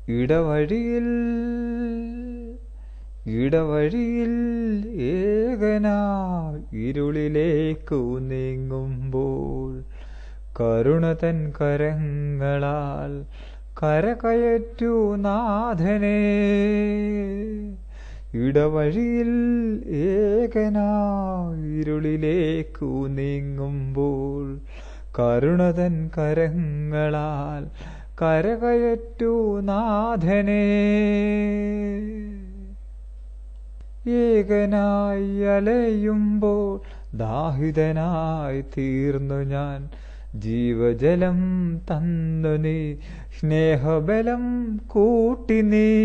ഇടവഴിയിൽ ഇടവഴിയിൽ ഏകനായി ഇരുളിലേക്കു നീങ്ങുമ്പോൾ കരുണ തൻ കരങ്ങളാൽ കരകയറ്റു നാഥനെ. ഇടവഴിയിൽ ഏകനായി ഇരുളിലേക്കു നീങ്ങുമ്പോൾ കരുണ തൻ കരങ്ങളാൽ കരകയറ്റു നാഥനെ. ഏകനായി അലയുമ്പോൾ ദാഹിതനായി തീർന്നു ഞാൻ, ജീവജലം തന്നു നീ, സ്നേഹബലം കൂട്ടി നീ.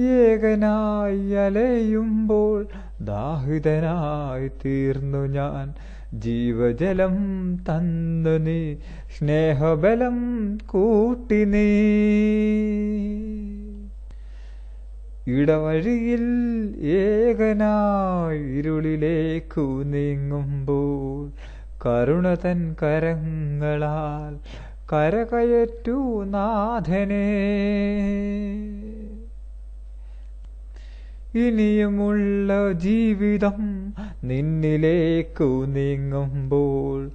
ഏകനായി അലയുമ്പോൾ ദാഹിതനായി തീർന്നു ഞാൻ, ജീവജലം തന്നു നീ, സ്നേഹബലം കൂട്ടി നീ. ഇടവഴിയിൽ ഏകനായി ഇരുളിലേക്കു നീങ്ങുമ്പോൾ കരുണ തൻ കരങ്ങളാൽ കരകയറ്റു നാഥനെ. ഇനിയുമുള്ള ജീവിതം നിന്നിലേക്കു നീങ്ങുമ്പോൾ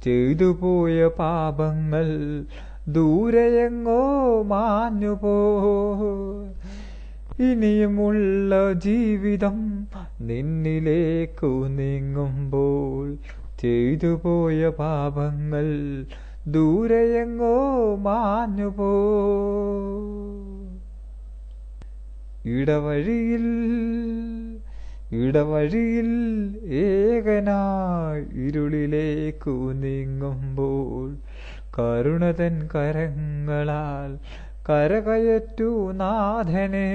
ചെയ്തുപോയ പാപങ്ങൾ ദൂരെയെങ്ങോ മാഞ്ഞുപോ. ഇനിയുമുള്ള ജീവിതം നിന്നിലേക്കു നീങ്ങുമ്പോൾ ചെയ്തുപോയ പാപങ്ങൾ ദൂരെയെങ്ങോ മാഞ്ഞുപോ. ഇടവഴിയിൽ ഇടവഴിയിൽ ഏകനായി ഇരുളിലേക്കു നീങ്ങുമ്പോൾ കരുണ തൻ കരങ്ങളാൽ കരകയറ്റു നാഥനെ.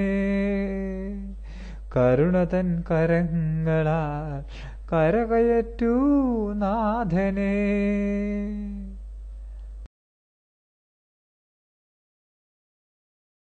കരുണ തൻ കരങ്ങളാൽ കരകയറ്റു നാഥനെ.